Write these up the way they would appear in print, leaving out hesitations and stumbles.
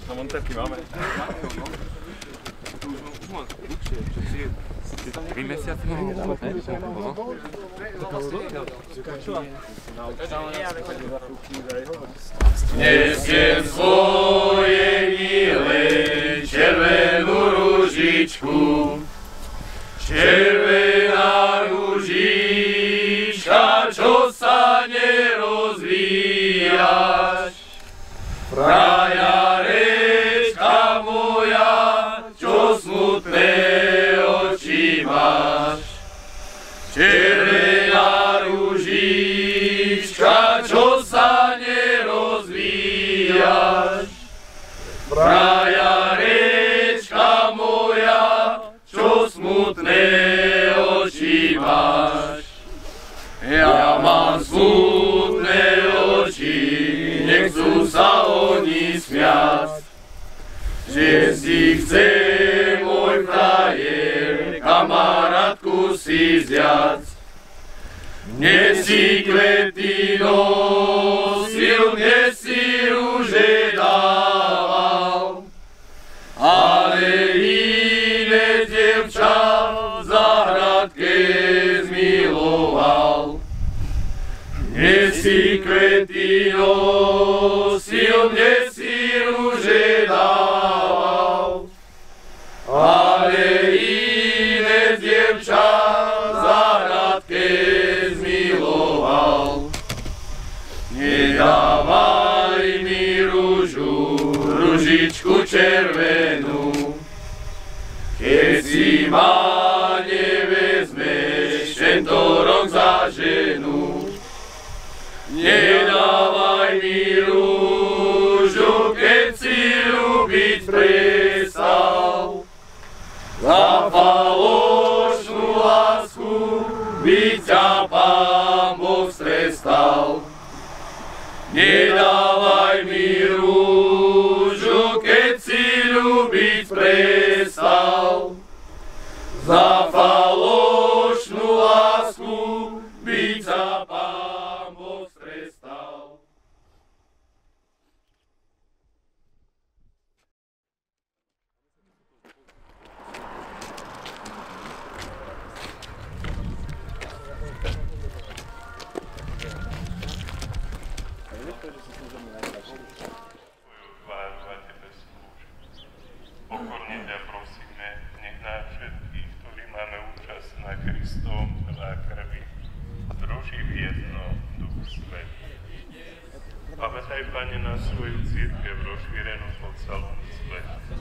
Na monterky máme. Už mám dlhšie, čo si je 3 mesiace. Nesiem svoje milé červenú ružičku, červená ružička, čo sa nerozvíjaš. Frajarečka moja, čo smutné oči máš. Červená ružička, čo sa nerozvíjaš. Frajarečka moja, čo smutné oči máš. Ja mám smutné oči, nechcú sa oni smiať, že si chce môj frajer kamarátku si vziať. Mne si kvety nosil, mne si rúže dával, ale iné dievča v záhradke zmiloval. Mne si kvety nosil, mne si rúže dával, ale iné dievča v záhradke zmiloval. Nedávaj mi rúžu, ružičku červenú, keď si ma nevezmeš tento rok za ženu. Nedávaj mi rúžu, keď si ľúbiť prestal. Za falošnú lásku by ťa Pán Boh strestal. Nedávaj mi rúžu, keď si ľúbiť prestal. Za falošnú lásku by ťa Pán Boh strestal. Pokorne ťa prosíme, nech nás všetkých, ktorí máme účasť na Kristovom tele a krvi, združí v jedno Duch Svätý. Pamätaj, Pane, na svoju cirkev rozšírenú po celom svete.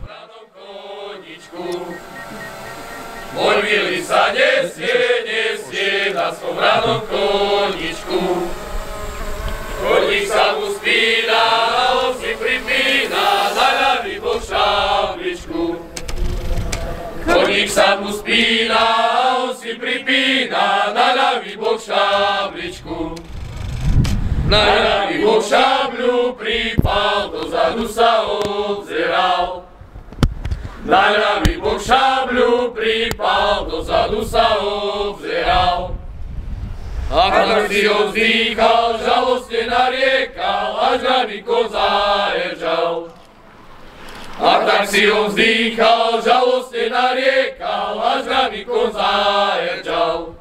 Môj milý sa nesie na svom radom koničku. Koník sa mu spína, on si pripína na ľavý bok šabličku. Koník sa mu spína, on si pripína na ľavý bok šabličku. Na ľavý bok šabľu pripal, dozadu sa obzeral. Na ľavý bok šabľu pripal, dozadu sa obzeral. A tak si ho vzdýchal, žalostne nariekal, až ľavý kon zaerčal. A tak si ho vzdýchal, žalostne nariekal, až ľavý kon zaerčal.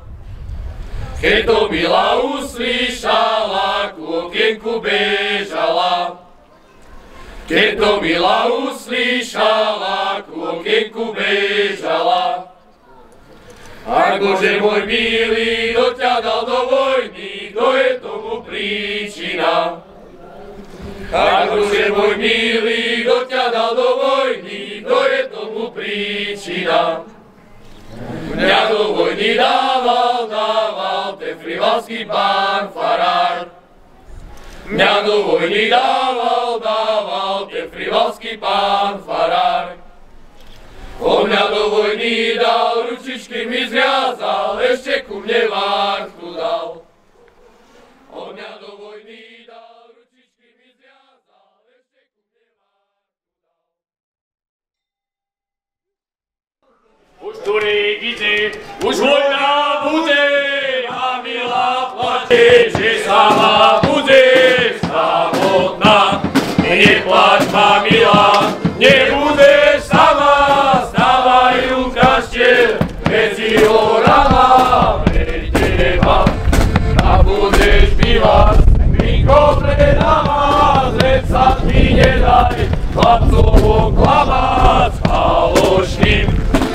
Keď to Mila uslyšala, ku okienku bežala. Keď to Mila uslyšala, ku okienku bežala. Ak Bože môj milý, kto ťa dal do vojny, kto je tomu príčina? Ak Bože môj milý, kto ťa dal do vojny, kto je tomu príčina? Mňa do vojny dával ten frivalský pán farár. Mňa do vojny dával ten frivalský pán farár. On mňa do vojny dal, ručičky mi zviazal, ešte ku mne várku dal. On mňa do vojny dal, ručičky mi zviazal, ešte ku mne várku dal. Už Turík ide, už vojna bude, a Mila plače, že sama bude samotná. Neplač ma, Mila, chlapcov oklamať falošným.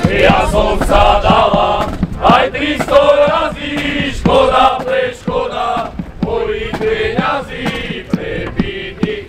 Ja som sa dala aj 300 razy, škoda pre škoda, mojich peňazí prepitých.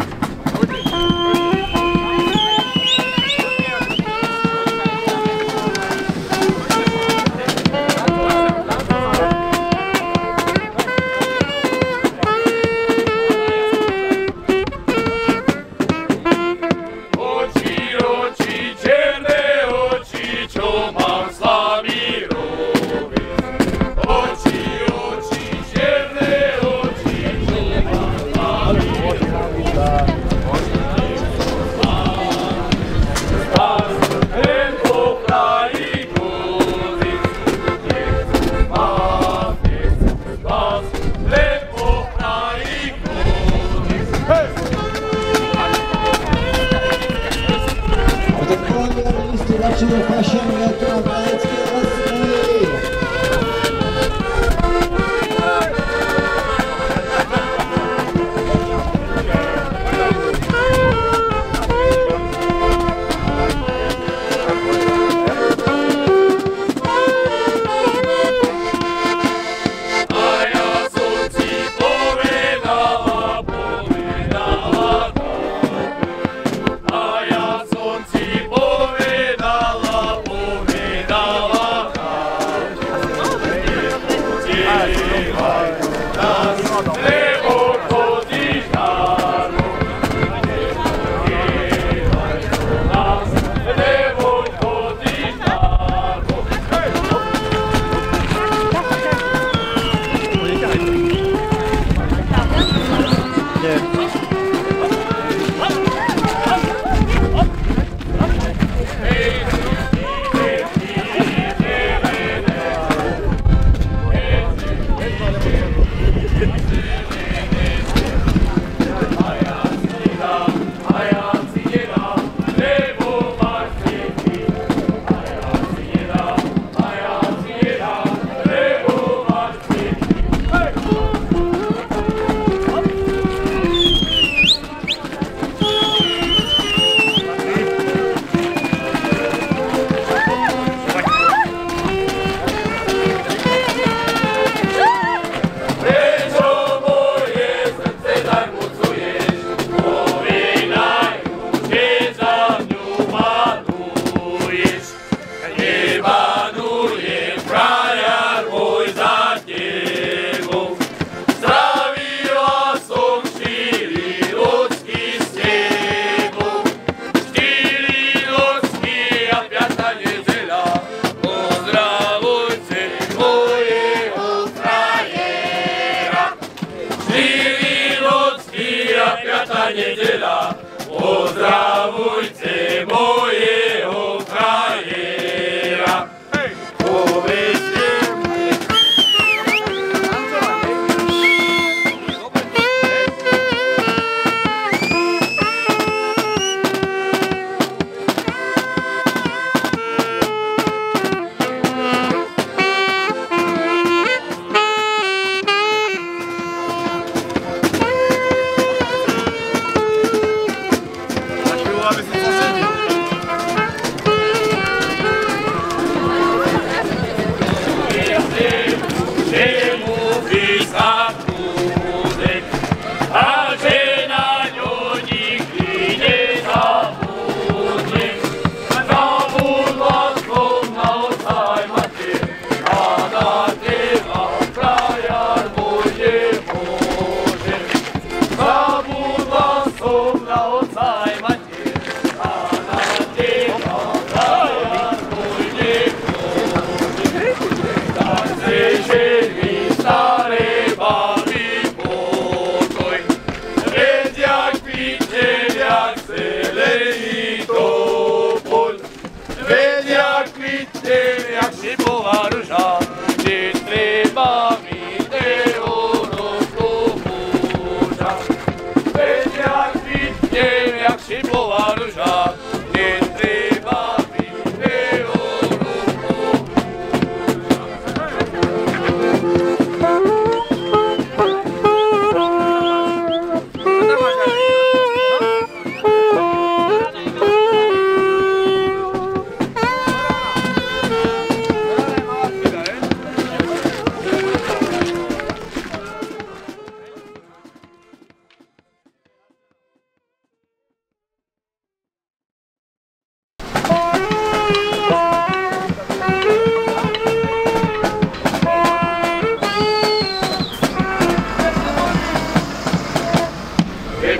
Nedeľa, pozdravujte mojeho frajera. Povedzte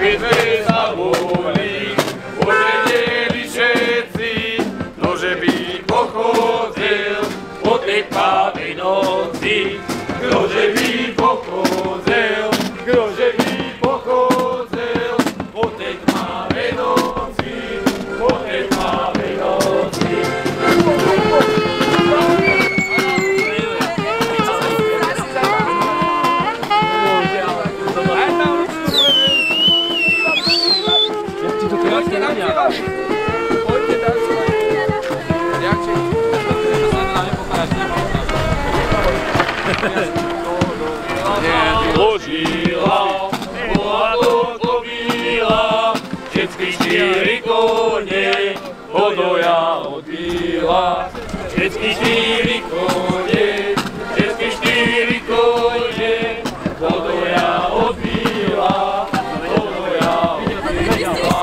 keď sme zavolí, povedeli všetci, nože by pochodil po tej tmavej noci. Ktože by pochodil, ktože by pochodil po tej tmavej noci, po tej tmavej noci. Ložila, bohato kobíla, všetky štyri kone, hodoja odbila. Všetky štyri kone, všetky štyri kone, hodoja odbila, hodoja odbila.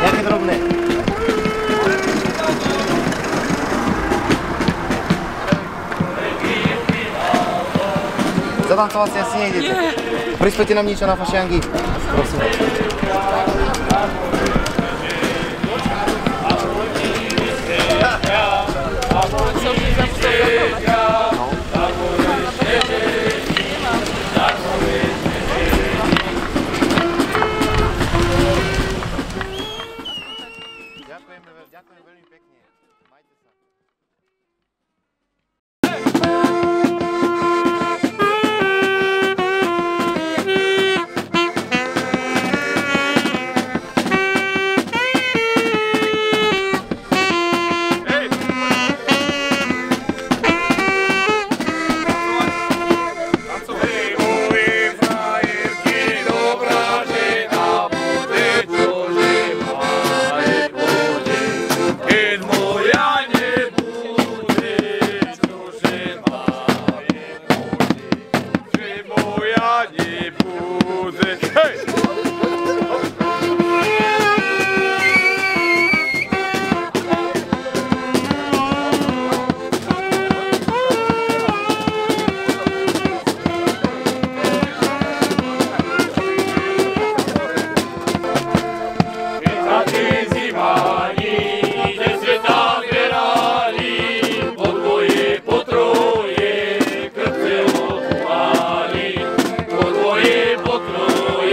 Jaké drobné. Zatancovať si asi nejdete. Prispojte nám niečo na fašiangy. Prosím. Ďakujem veľmi pekne. Majte sa. Po tvoje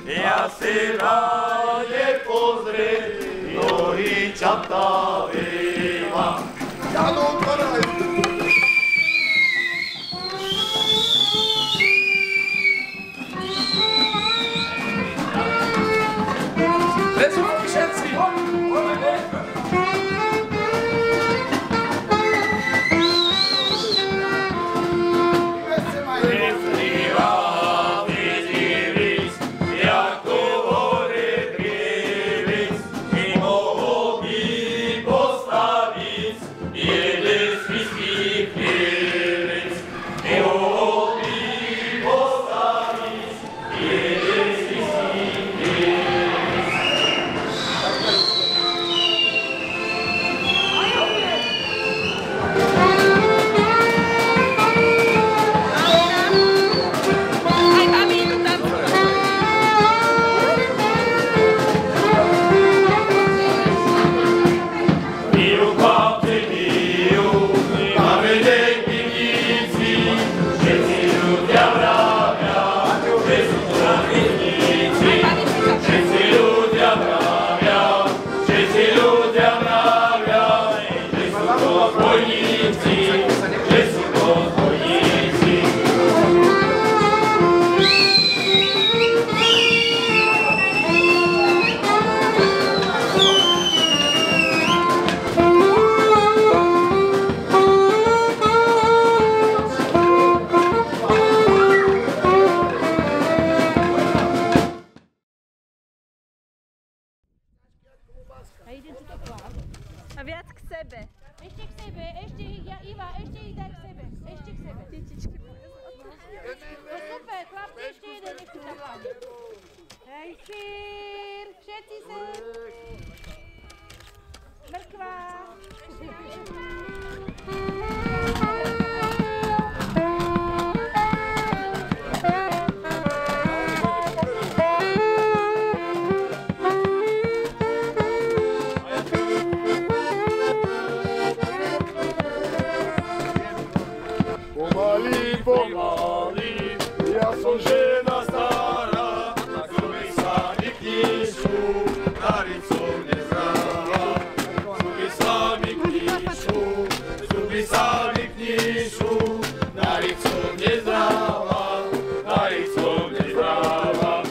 Ja si ráde pozriem, nohy čapta výva. Lecimy všetci! A viac k sebe. Ešte k sebe, ešte Iva, ešte ich daj k sebe. Ešte k sebe. Detičky. No super, chlapci, ešte jeden, nech tu tam vládi. Hej, sír, všetci sem. Mrkva. Pomaly, ja som žena stará, zuby sa mi píšu, naricou nezráva. Zuby sa mi píšu, zuby sa mi píšu, naricou nezráva, naricou nezráva.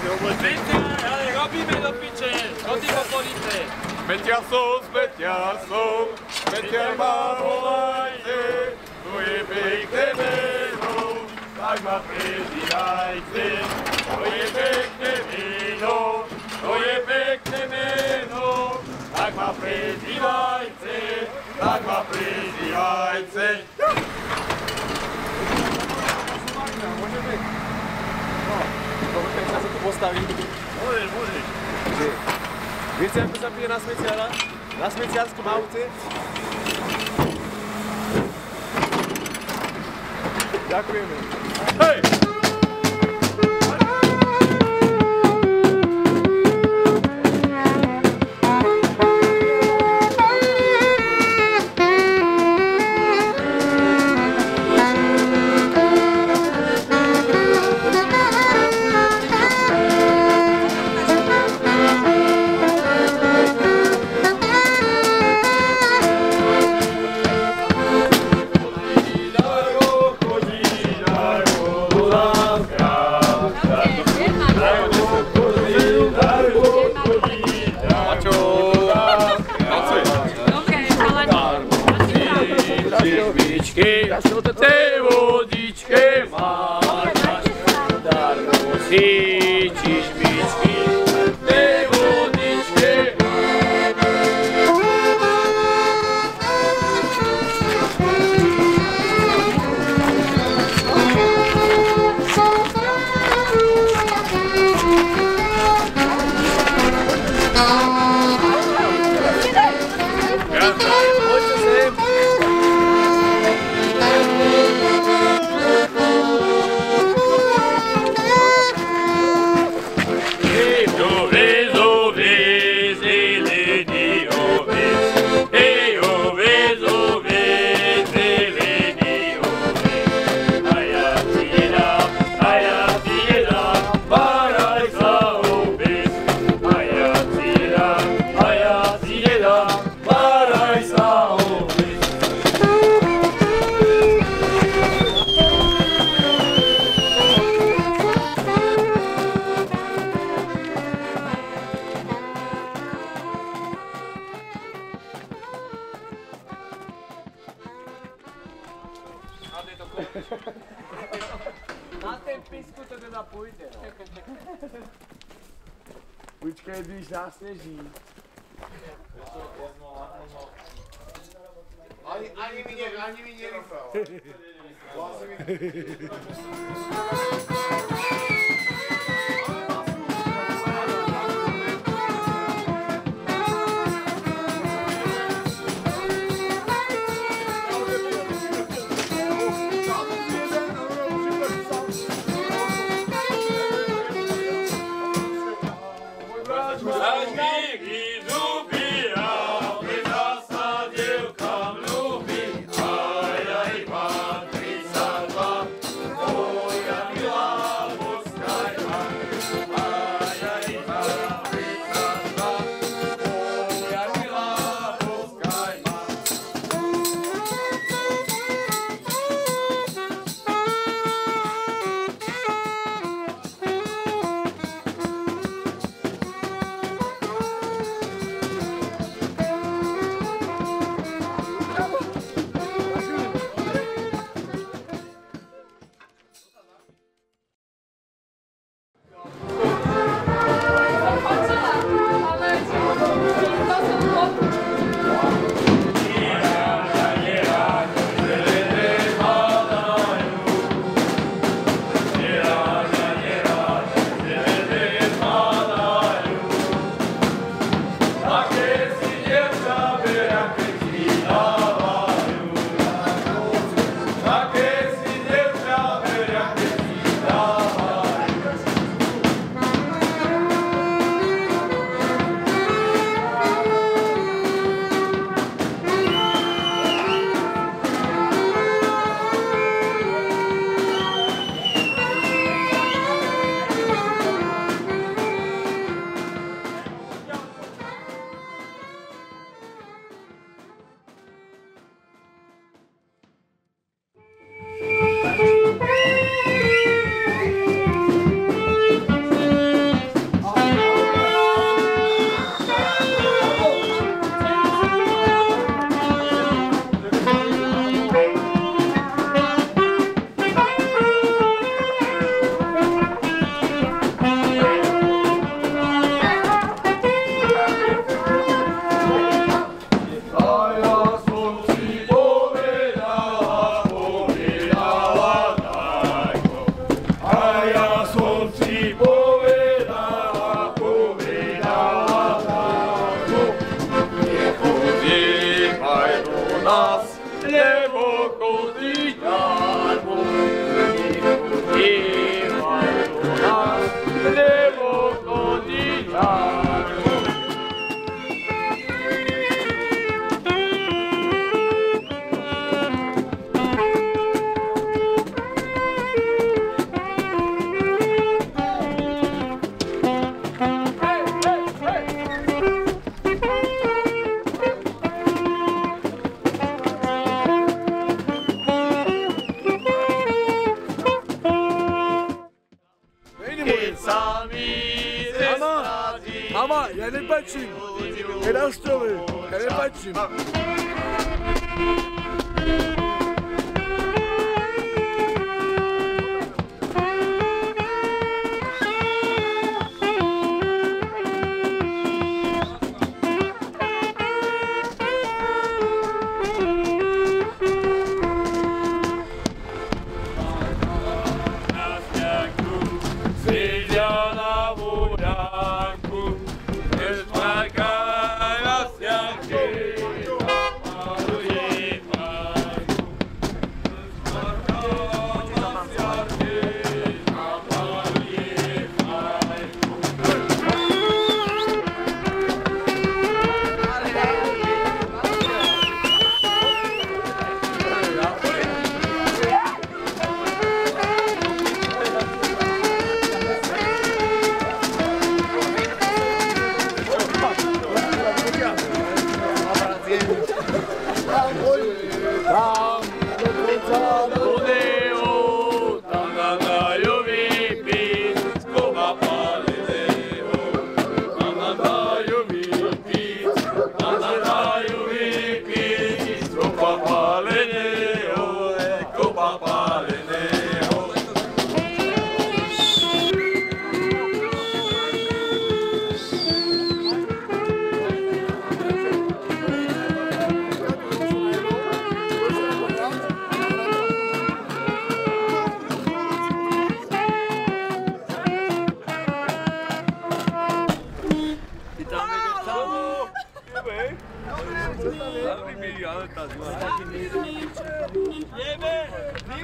Viete, ale robíme do piče, čo ty povolíte? Smetia som, smetia ma volajte, to je pekné meno, tak ma prezývajte. To je pekné meno, to je pekné meno, tak ma prezývajte, tak ma prezývajte. Keď sa tu postaví. Môžeš. Viete, ako sa pije na smetiara? Na smetiarskom aute? Ďakujeme. Hej! Čo to tej vodičke máš, darmo si čižmičky, tej vodičke na ten písku to teda pôjde, no. Počkej, když nasneží. Ani mi nerýfal. Moja milá boska. Mama, já nepačím. Je na stole, já nepačím.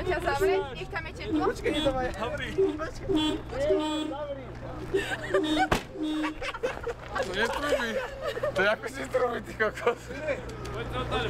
Ťa zavrieť? Nech tam je teplo? Počkej, to má dobrý. To netrúbi. To je ako si trúbi, ty kokos. Poď to tady,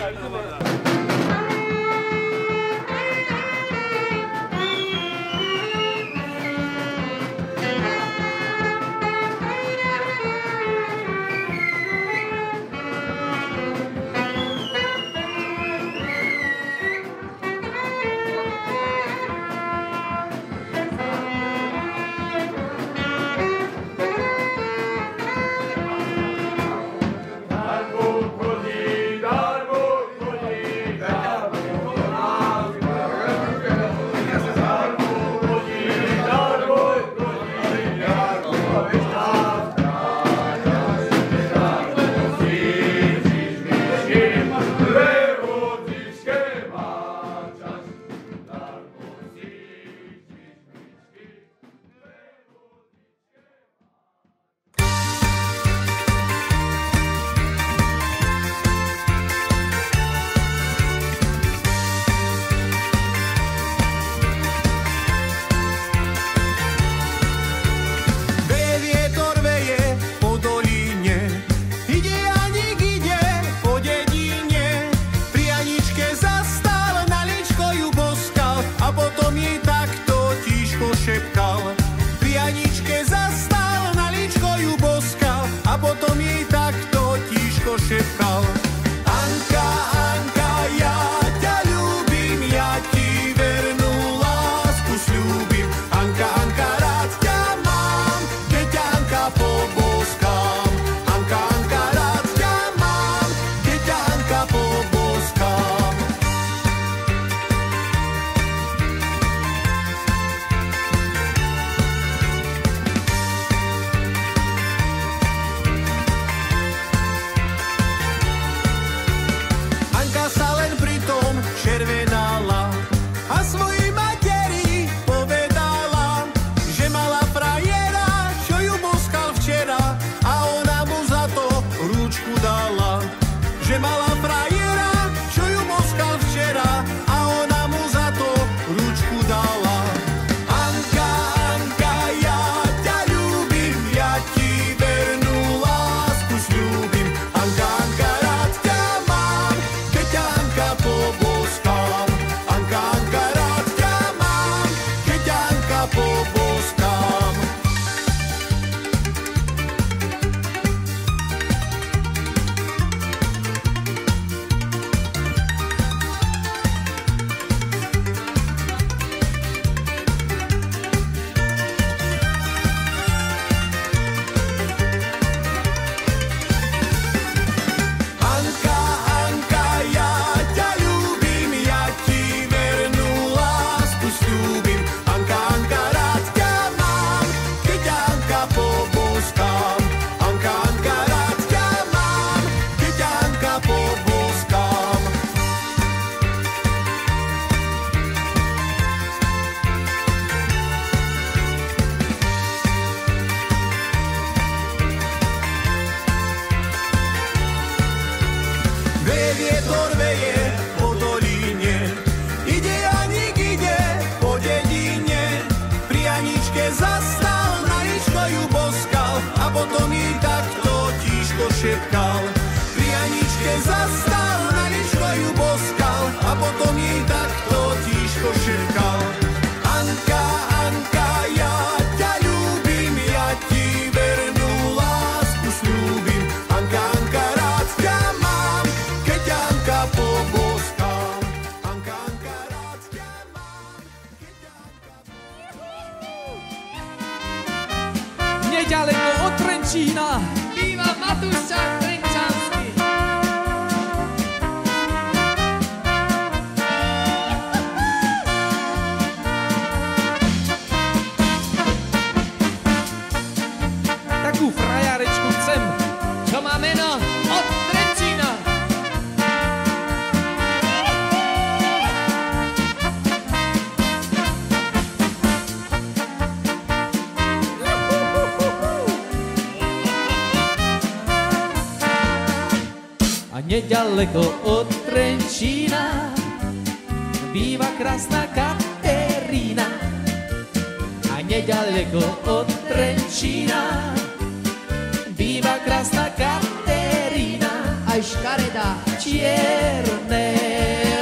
a potom jej takto tížko šepkal. Pri Aničke zastal, na niečo ju boskal a potom jej takto tížko šepkal. Anka, Anka, ja ťa ľúbim, ja ti vernú lásku sľúbim. Anka, Anka, rád ťa mám, keď ťa Anka poboskám. Anka, Anka, rád ťa mám, keď ťa Anka poboskám. Nedaleko od Trenčína býva Matúščák Trenčánsky. Takú frajarečku chcem, čo má meno od Trenčína. A nedaleko od Trenčína býva krásna Katerína. A nedaleko od Trenčína býva krásna Katerína. Aj škaredá. Čierne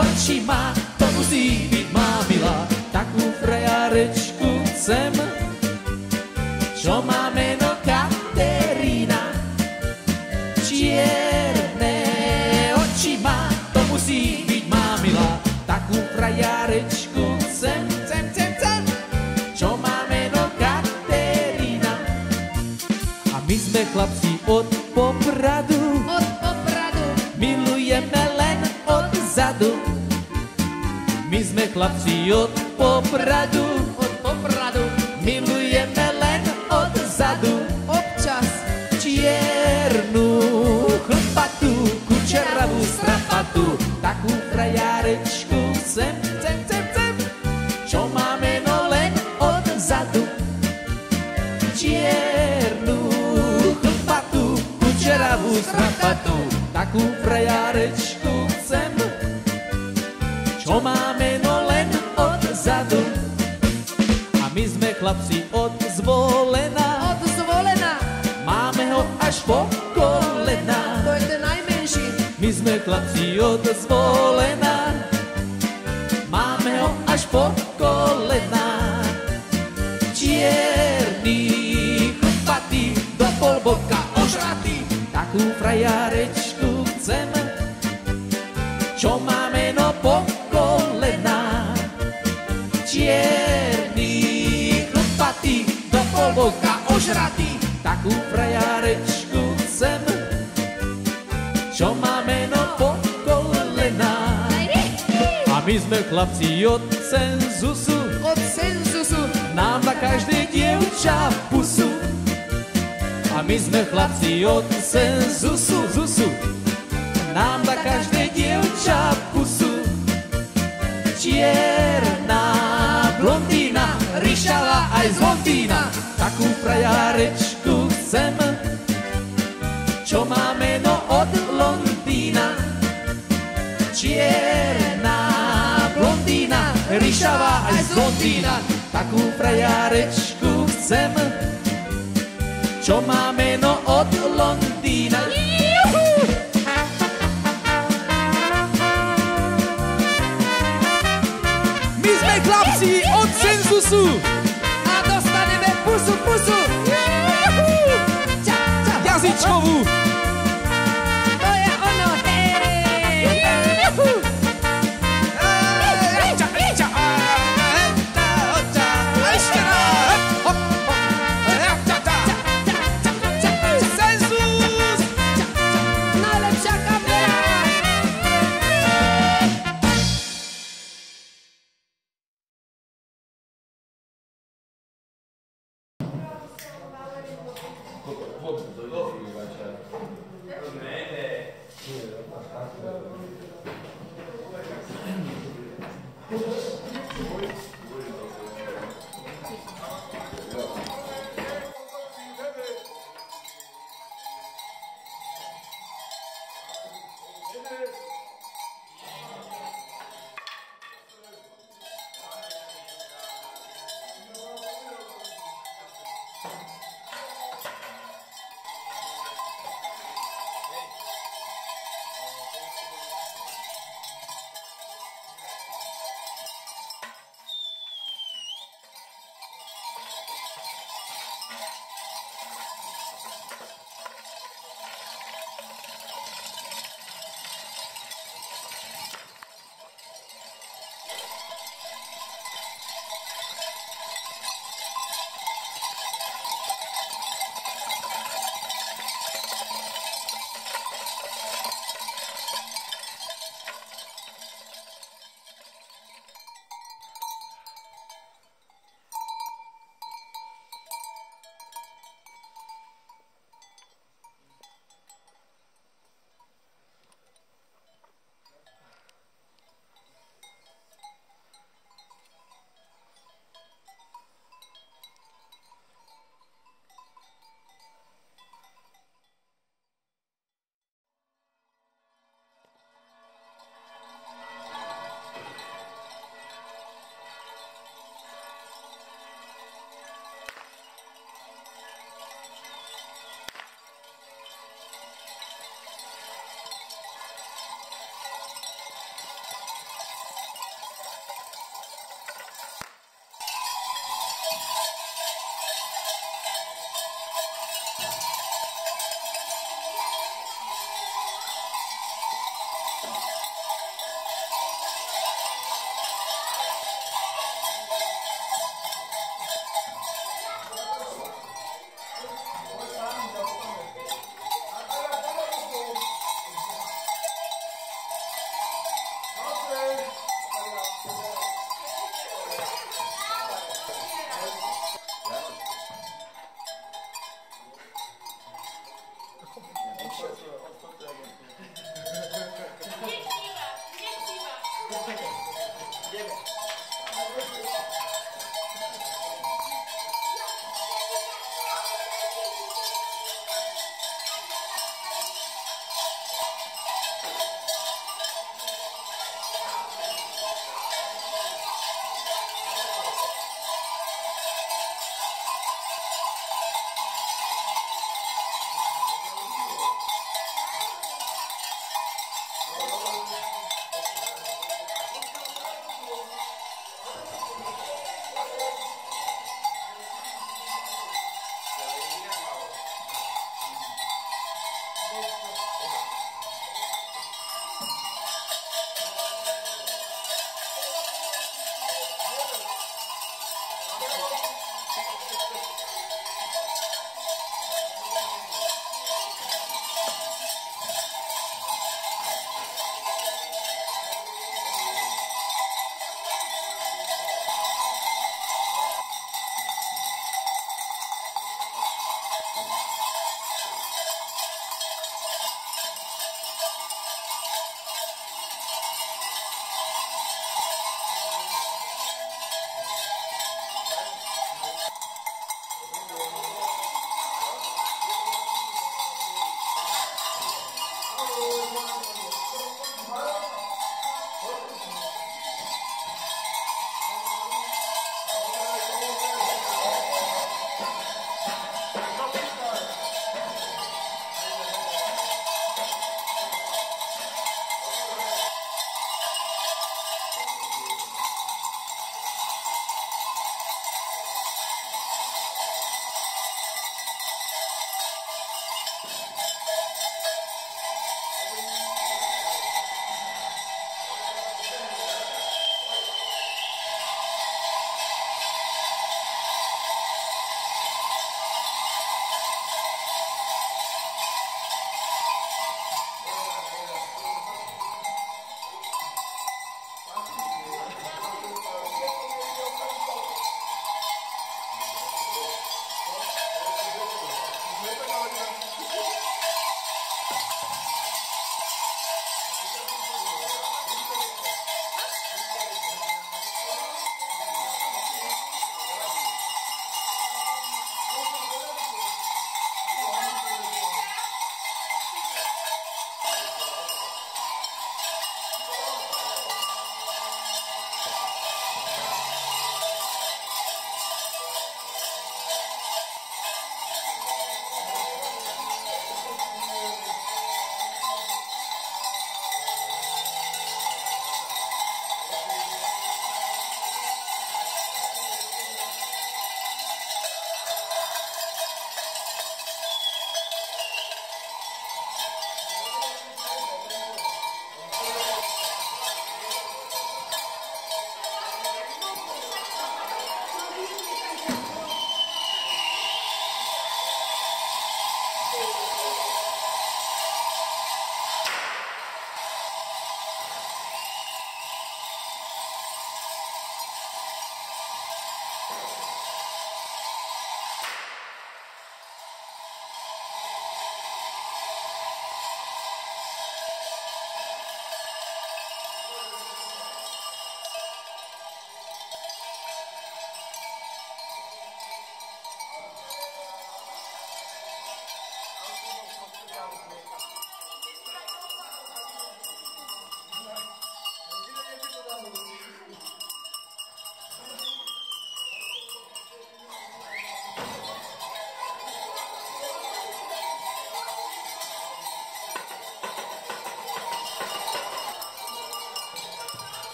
oči má, to musí byť mámila. Takú frajarečku chcem, čo má meno Katerína. Čierne oči má, to musí byť mámila. Takú frajarečku chcem, čo má meno Katerína. A my sme chlapci od Popradu, Od Popradu. milujeme len odzadu. My sme chlapci od Popradu, Od Popradu. milujeme len odzadu. Občas. Čiernu chlpatú, kučeravú strapatú, takú frajarečku chcem, čo má meno len odzadu. Čiernu chlpatú, kučeravú strapatú, takú frajarečku chcem, čo má meno len odzadu. A my sme chlapci od Zvolena, Od Zvolena. máme ho až po kolena. To je ten najmenší. My sme chlapci od Zvolena, máme ho až po kolena. Čierny, chlpatý, do polboka ožratý, takú frajarečku chcem, čo má meno po kolena. Čierny, chlpatý, do polboka ožratý, takú frajarečku chcem, čo má meno po kolena. A my sme chlapci od Cenzusu, Od Senzusu. nám dá každé dievča pusu. A my sme chlapci od Cenzusu, nám dá každé dievča pusu. Čierna blondína, ryšava aj z Londýna, takú frajarečku chcem, čo má meno od Londýna. Čierna blondína, ryšava aj z Londýna, takú frajarečku chcem, čo má meno od Londýna. My sme chlapci od Cenzusu A dostaneme pusu. jazyčkovú. To je ono. Najlepšia kapela.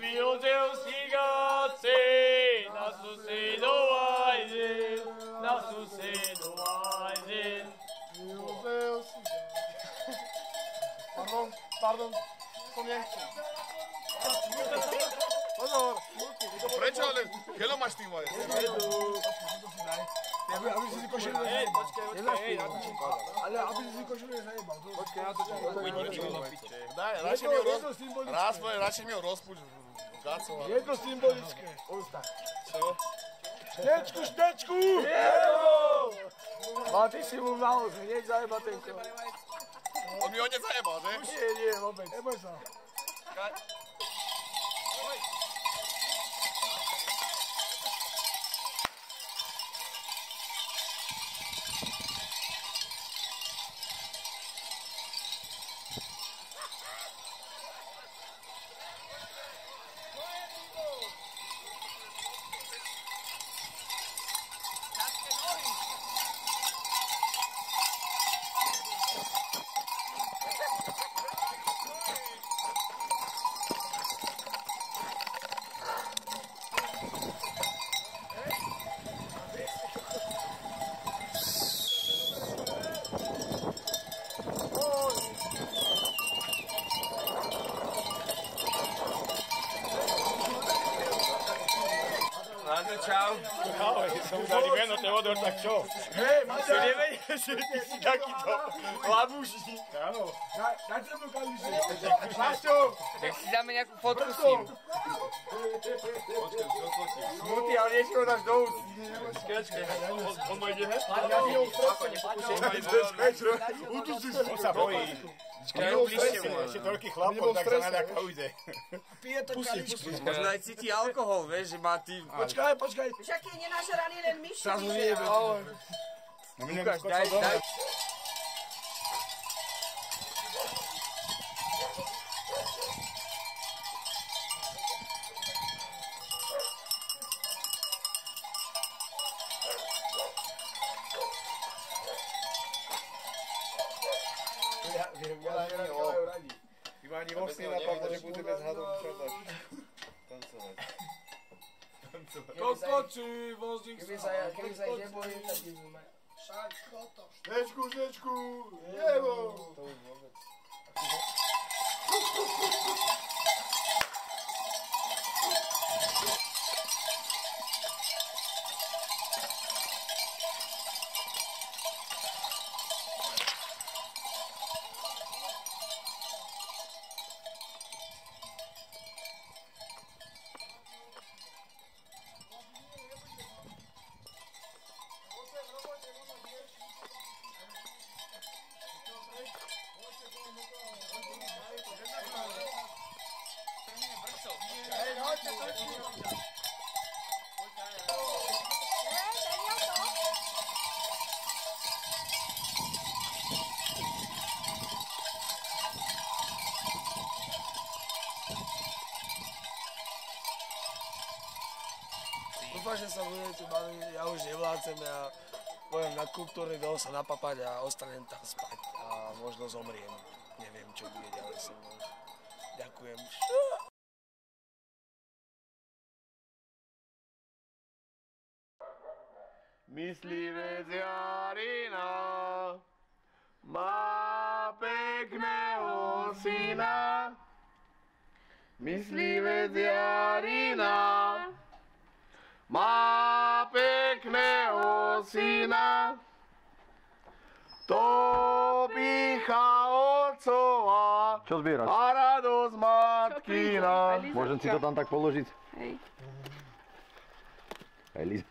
Meu Deus, siga-se, nosso cedo aizin, nosso cedo aizin. Meu Deus, pardon, comienzo. Pozor! Prečo, ale keľo máš tým aj? Aby si košelu nezajebal. Počkej, ale aby si košelu nezajebal. Počkej, ja to Daj, radšej mi ho rozpúť. Je to symbolické. Čo? Štečku! A ty si mu naozaj hneď zajebal ten kol. On mi ho nezajebal, že? Nie, vôbec. Neboj sa. Čau. Ahoj, som už dali meno, Teodor, tak čo? Hej, Maťa! Si nevedel, že ty si takýto labušník. Áno. Daj sa mu kališi. Maťo! Tak si dáme nejakú fotku s ním. Smutý, ale niečo ho dáš do úst. Počkej, on ma ide, he? Ja ti ho on sa bojí. Ešte toľký chlapov, tak sa naľaká ujde. Pije to kaličku. Možno aj cíti alkohol, vieš, že má ty... Počkaj. Však je nenažraný len myši. Teraz už nie je. Ukáž, daj. Iba ani vo sne napadlo, že budeme s hadom čobaš. Tancovať. Kokoči, vozík sa. Keby sa ich nebojím, tak ideme. Štečku, nebo. To už vôbec. Dúfam, že sa budete baviť, ja už nevládzem, ja poviem na kultúrny dom sa napapať a ostanem tam spať a možno zomriem. Neviem, čo bude ďalej so mnou. Ďakujem. neviem. Myslivec Jarina má pekného syna. Myslivec Jarina má pekného syna. To pícha otcova Čo zbieraš? a radosť matkina. Môžem si to tam tak položiť? Hej. Eliza.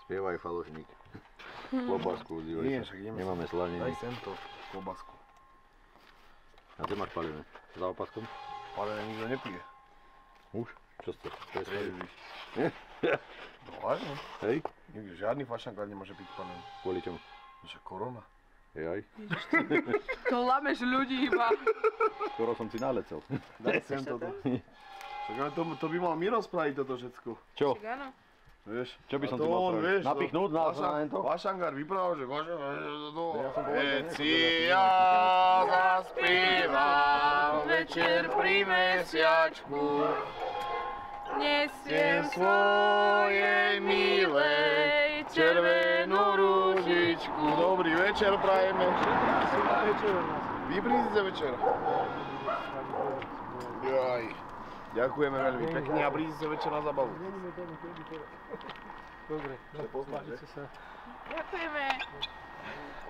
Spievaj falošník. Klobásku udívaj Nie, sa. však ideme. Nemáme slaniny. Daj sem to, klobásku. A ty máš palené? Za opaskom? Ale nikto nepije. Už? Čo ste? To je Ježiš. No vážne? Hej? Nikto, žiadny fašankár nemôže piť panen. Kvôli čomu? Však korona. Jaj. To lameš ľudí iba. Skoro som si nalecel. Daj sem toto. Však ale to by mal Miro spraviť toto všetko. Čo? Tak áno. Vieš? Čo by som A si mal on, spraviť? vieš, Napichnúť na to? Fašangár vyprával, že Veci ja zaspievam večer pri mesiačku. Nesiem svojej milej červenú rúžičku. Dobrý večer prajeme. Vypri si za večer. Jaj. Ďakujeme veľmi pekne a prídi si večer na zabavu. Dobre, poznáte sa. Ďakujeme.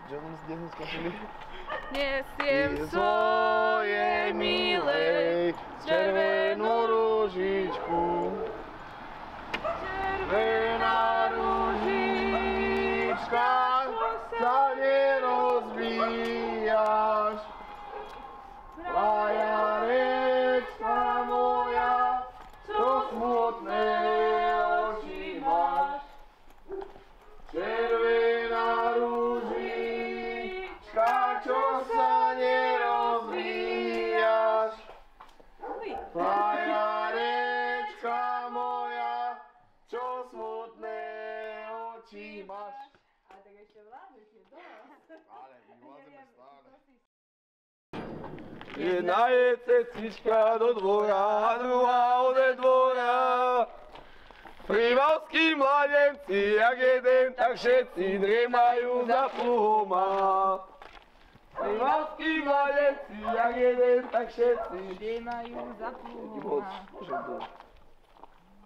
Kde sme skončili? Nesiem svojej milej červenú rúžičku. Červená rúžička sa nerozvíjaš. Plajarečka moja, čo smutné oči máš. Červená rúžička, čo sa nerozvíjaš. Plajarečka moja, čo smutné oči máš. A tak ešte vládneš, je dosť. Ale my vládzeme stále. Jedna je cestička do dvora, a druhá ode dvora. Privavskí mladenci, jak jeden, tak všetci dremajú za pluhoma. Privavskí mladenci, jak jeden, tak všetci Dremajú za pluhoma.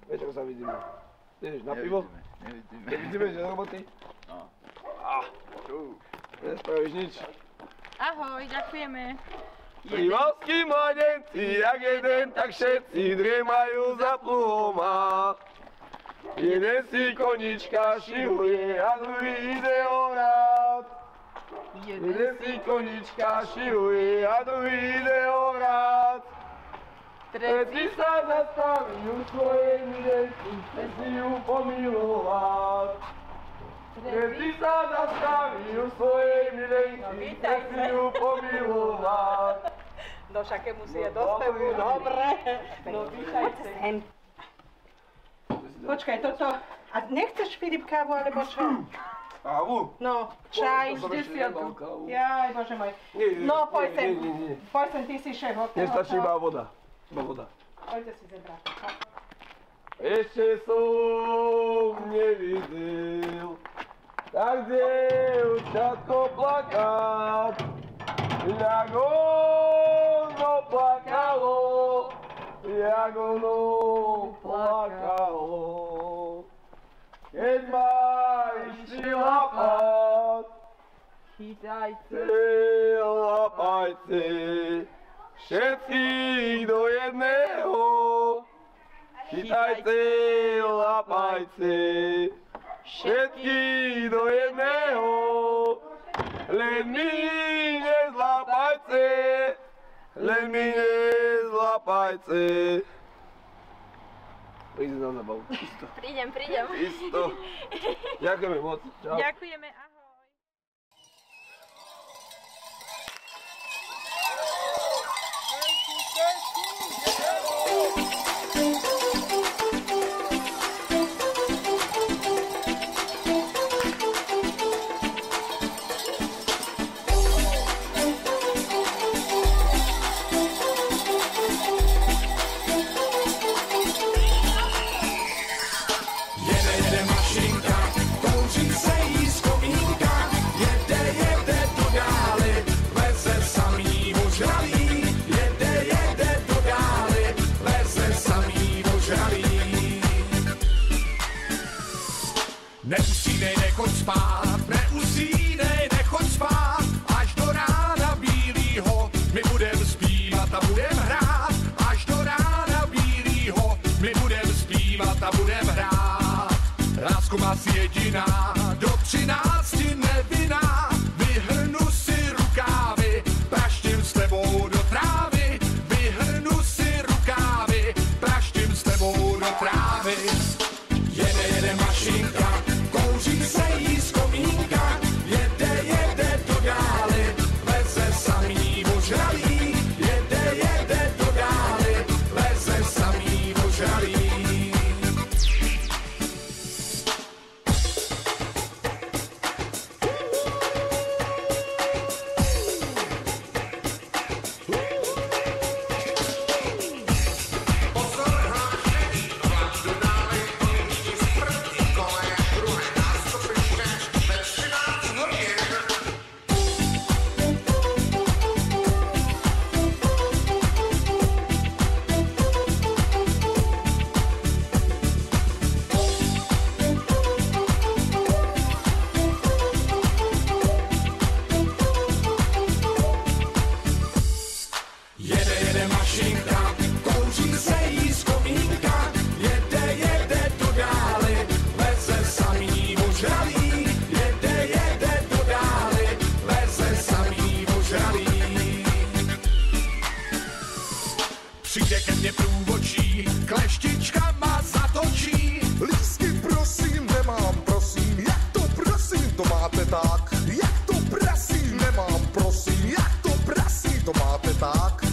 Vieš, ako sa vidíme? Ideš na pivo? Nevidíme, že do roboty? No. Nespravíš nič. Ahoj, ďakujeme. Privavskí mladenci, jak jeden, tak všetci dremajú za pluhoma. Jeden si konička šihuje a druhý ide orať. Jeden si konička šihuje a druhý ide orať. Tretí sa zastaví u svojej milenky, chce si ju pomilovať. Tretí sa zastaví u svojej milenky, chce si ju pomilovať. No všaké musí je dospevu, dobre. No vítajte. Počkaj, toto... A nechceš, Filip, kávu, alebo čo? Kávu? No, čaj, To som ešte vždy si nebal kávu. Jaj, bože môj. Nie, No, poď sem. nie. Poď sem, ty si šéf hotel. Nestačí iba voda. Iba voda. Poďte si zebrať. Ešte som nevidel tak dievčatko plakať, jak ono plakalo, jak ono plakalo. Keď ma išli lapať, Chytajte. lapajte všetkých do jedného. Chytajte, lapajte všetkých do jedného. Len mi nezlapajte, len mi nezlapajte. Príde na zabavu. Isto. Prídem. Isto. Ďakujeme moc. Čau. Ďakujeme, ahoj. povinná, do 13 nevinná. Vyhrnu si rukávy, praštím s tebou do trávy. Vyhrnu si rukávy, praštím s tebou do trávy. Jede mašinka, kouří se jí z komínka. Jede do dály, veze samý ožralý. Jede do dály, veze samý ožralý. Jede mašinka, kouří se jí z komínka. Jede do dály, veze samý ožralý. Jede do dály, veze samý ožralý. Přijde ke mně průvočí, kleštička má zatočí. Lístky prosím, nemám prosím, jak to prosím, to máte tak. Jak to prosím, nemám prosím, jak to prosím, to máte tak.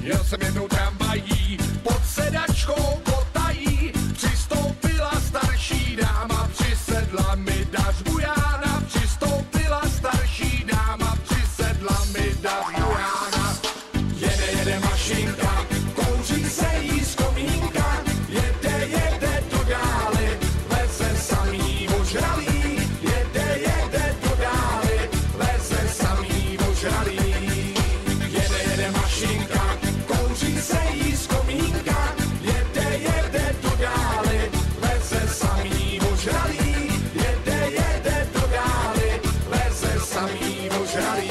Jel jsem jednou tramvají, pod sedačkou potají. Přistoupila starší dáma, přisedla mi dař bujána. Přistoupila starší dáma, přisedla mi dař bujána. Jede mašinka, kouří se jí z komínka. Jede do dály, veze samý ožralý. Jede do dály, veze samý ožralý. Jede mašinka, kouří se jí z komínka. Jede do dály, veze samý ožralý. Jede do dály, veze samý ožralý.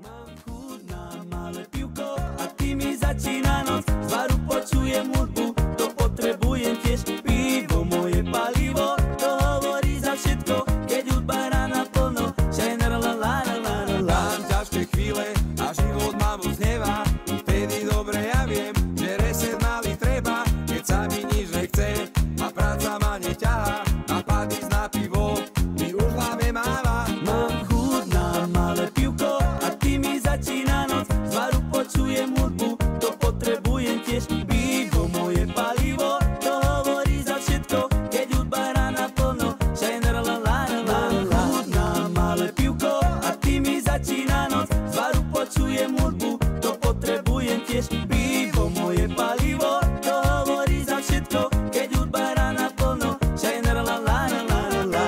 Mám chuť na malé pivko a ty mi začína noc. Z baru počujem hudbu, to potrebujem tiež. Pivo, moje palivo, to hovorí za všetko. Keď hudba hrá naplno, šajner la la la la la la. Mám ťažké chvíle a život ma vznieva. Vtedy dobre ja viem, že reset malý treba. Keď sa mi nič nechce a práca ma neťahá. A padí na pivo, mi už hlave máva. Mám chuť na malé pivko a ty mi začína noc. Z baru počujem hudbu, to potrebujem tiež. Pivo, moje palivo, to hovorí za všetko. Keď hudba hrá naplno, šajner la la la la la. Chuť na malé pivko a ty mi začína noc. Z baru počujem hudbu, to potrebujem tiež. Pivo, moje palivo, to hovorí za všetko. Keď hudba hrá naplno, šajner la la la la la.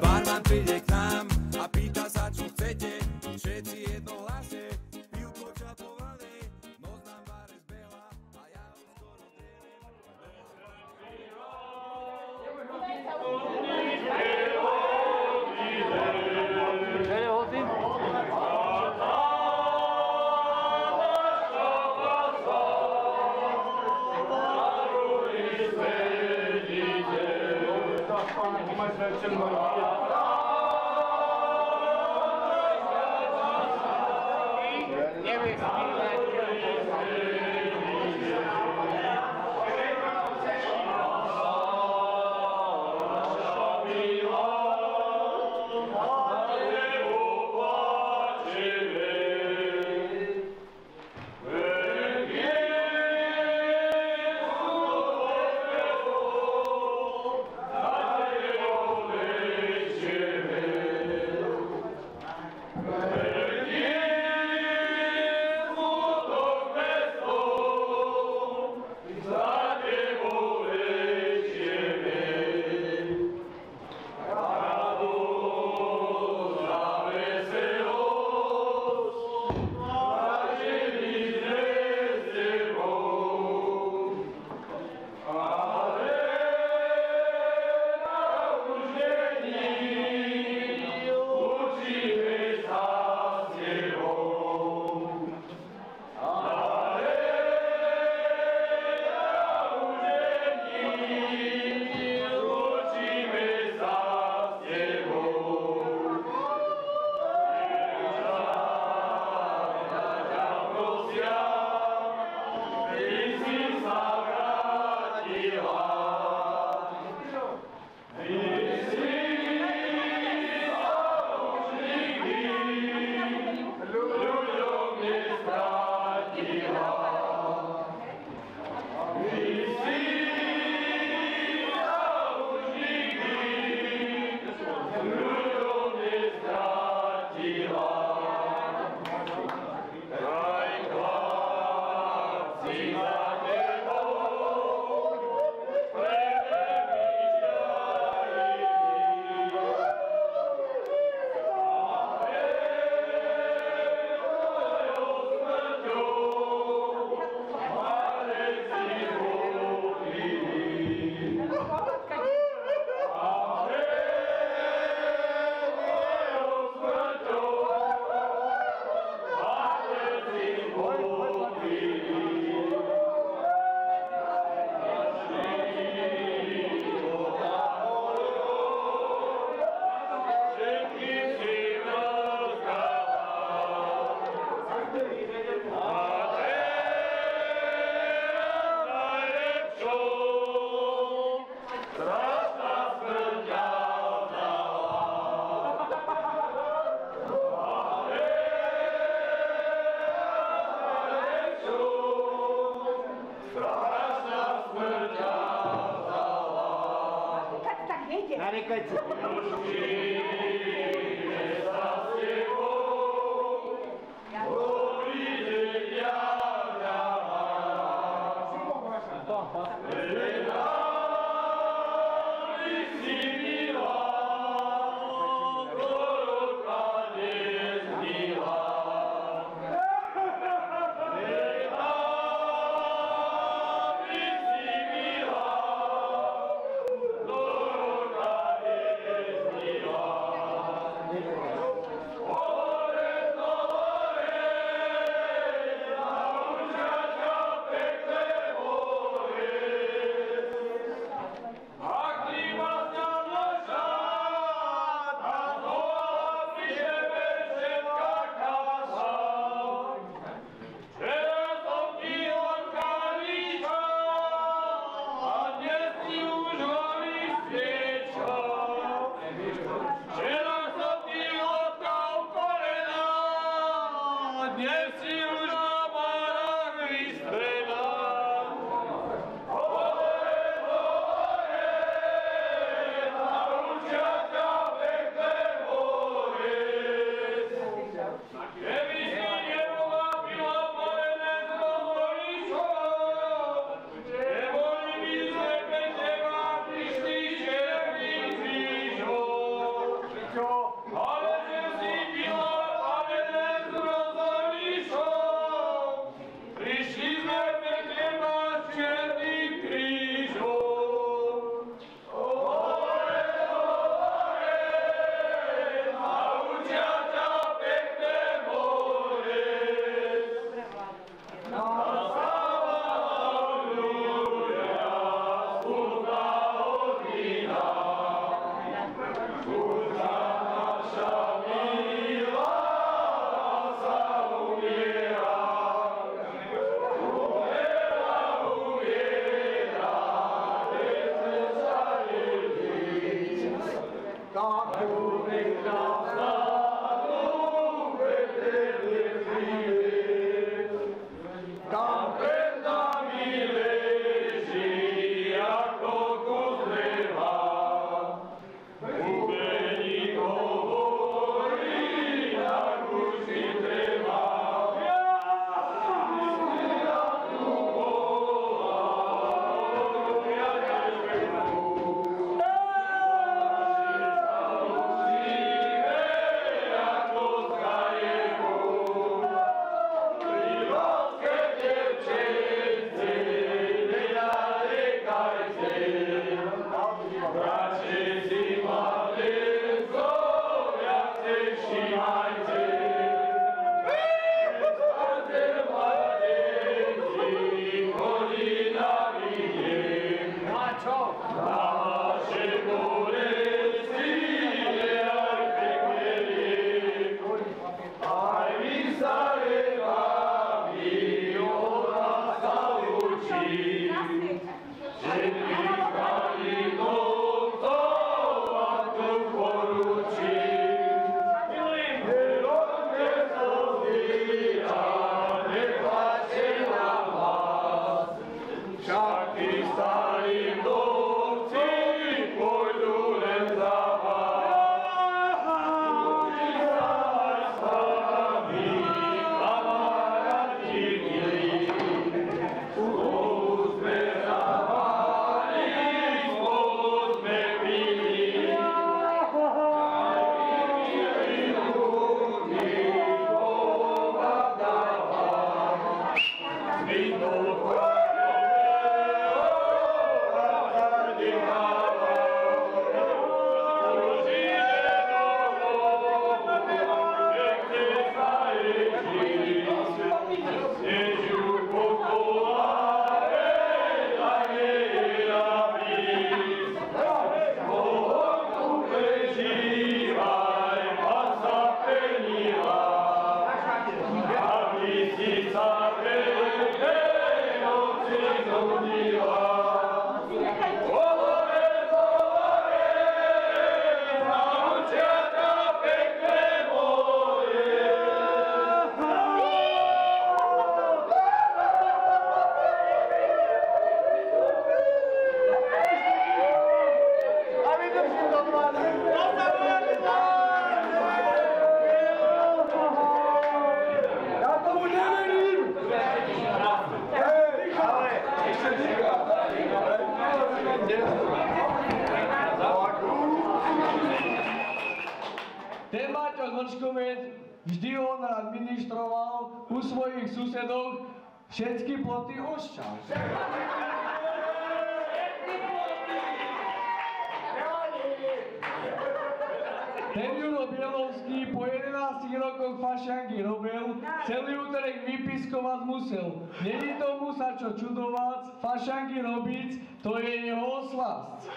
Barman príde k nám a pýta sa, čo chcete. Všetci jednohlasne, pivko čapované. Noc nám bare zbehla a ja už skoro Ten Maťo Zvrškovec vždy on administroval u svojich susedov všetky ploty ošťal. Ten Juro Bielovský po 11 rokoch fašangy robil, celý úterek vypiskovať musel. Není tomu sa čo čudovať, fašangy robiť, to je jeho oslasť.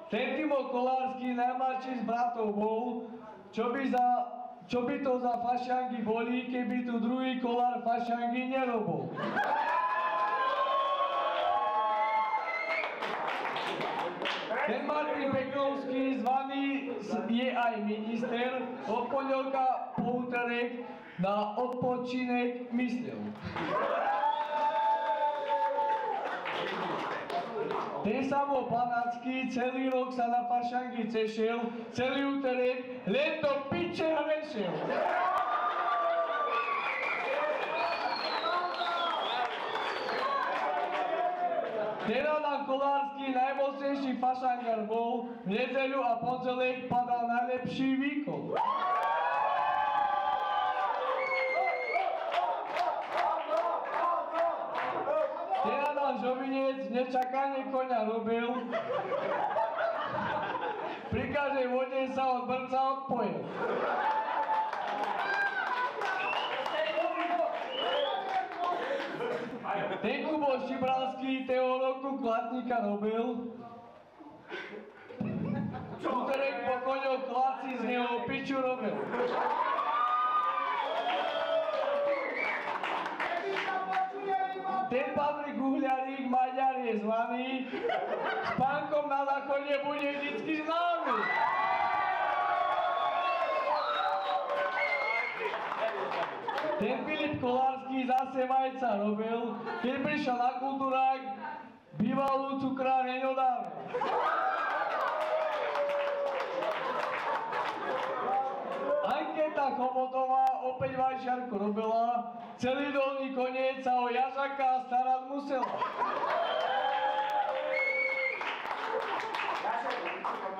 Ten Timo Kolársky najmladší z bratov bol, čo by to za fašangy boli, keby tu druhý Kolár fašangy nerobol. Ten Martin Peklovský zvaný je aj minister, od pondelka po úterek na odpočinek myslel. Ten Samo Panacký celý rok sa na fašangy cešil, celý úterek len do piče hrešil. Ten Adam Kolársky najmocnejší fašangár bol, v nedeľu a pondelek padal najlepší výkon. Ten Adam Žovinec nečakane koňa robil, pri každej vode sa od brca odpojil. Ten Kubo Šibravský teológu Klatníka robil, úterek po koňoch Kláci z neho piču robil. Ten Patrik Uhľarík Maďar je zvaný, s pánkom na záchode bude vždycky známy. Ten Filip Kolársky zase vajca robil, keď prišiel na kultúrák, bývalú cukráreň odával. Anketa Chomotová opäť vajčiarku robila, celý dolný koniec sa o Jažaka starať musela.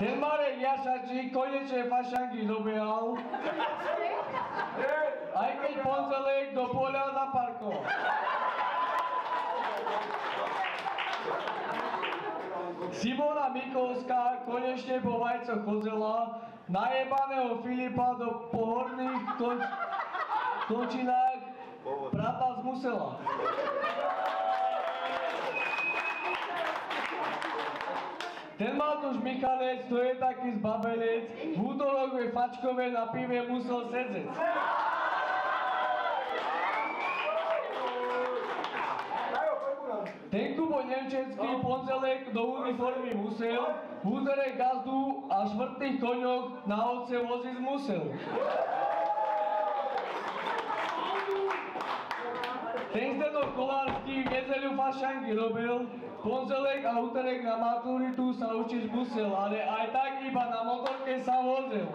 Ten Marek Jašačík konečne fašanky dobehal, aj keď pondelek do poľa zaparkoval. Simona Mikolská konečne po vajcoch chodzela, najebaného Filipa do pohorných končinách brata zmusela. Ten Matúš Michalec, to je taký zbabelec, v útorok ve Fačkove na pive musel sedzec. Ten Kubo Nemčecký pondelek do uniformy musel, v úterek gazdu a štvrtých koňoch na ovce voziť musel. Ten Zdeno Kolársky v nedeľu fašanky robil, pondelek a úterek na maturitu sa učiť musel, ale aj tak iba na motorke sa vozil.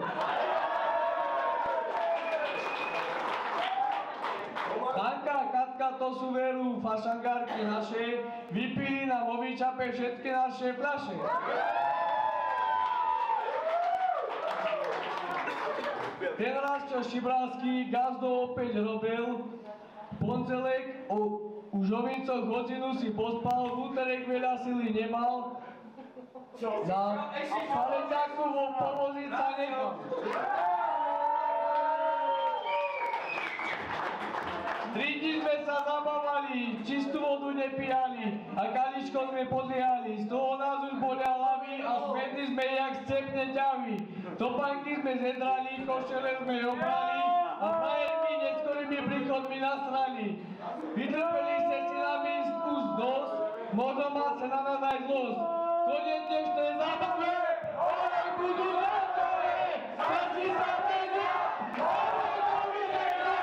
Danka a Katka, to sú veru fašangárky naše, vypili na Movičape všetky naše fľaše. Ten Rasto Šibravský gazdo opäť robil, pondelek u Žovincoch hodinu si pospal, v úterek veľa sily nemal, na Paleťáku vo pomoziť sa nechal. 3 dní sme sa zabávali, čistú vodu nepijali a kaličko sme podliehali, z toho nás už bolia hlavy a spätní sme jak scepne ťavy. Topánky sme zedrali, košele sme obrali a frajerky neskorými príchodmi nasrali. Vytrpeli ste si nami kus dosť, možno má sa na nás aj zlosť. Konec dnešnej zábave, ale budú zátore, všetci sa vedia, ale dovidenia!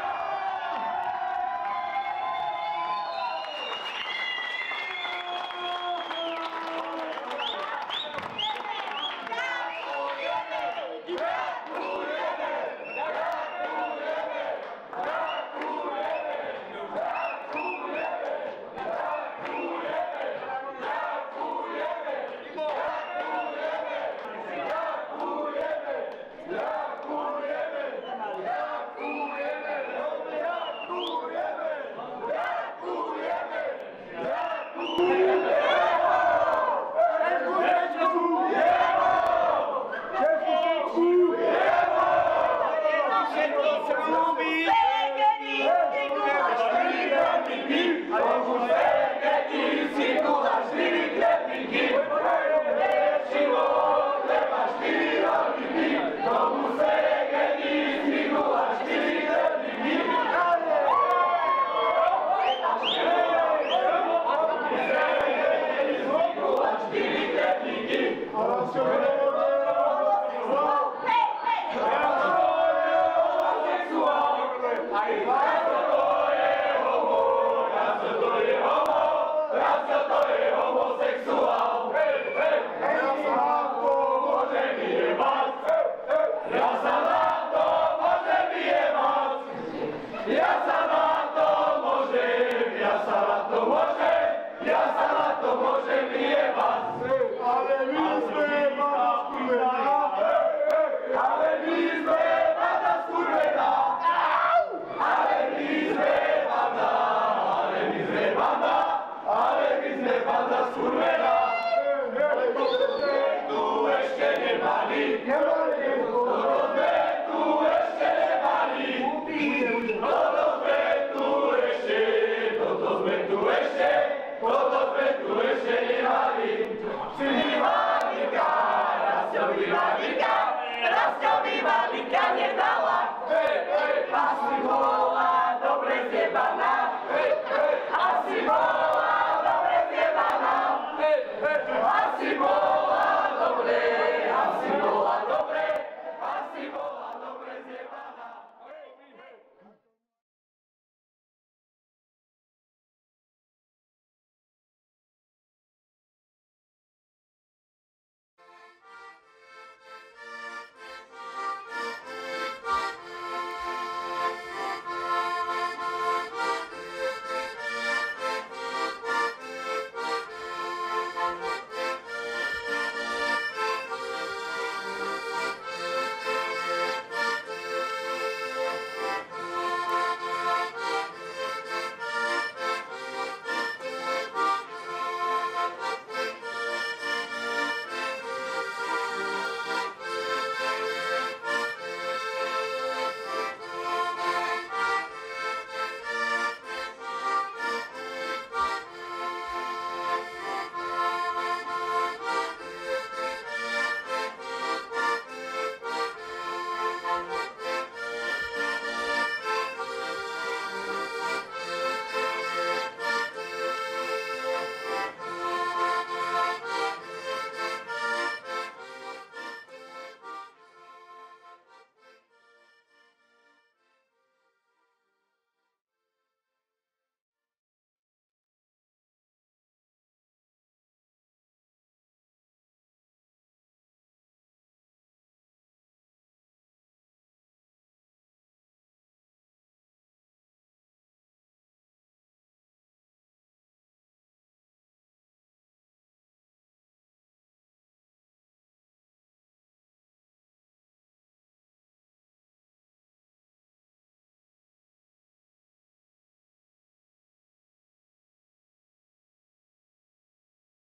Toto sme tu ešte nemali.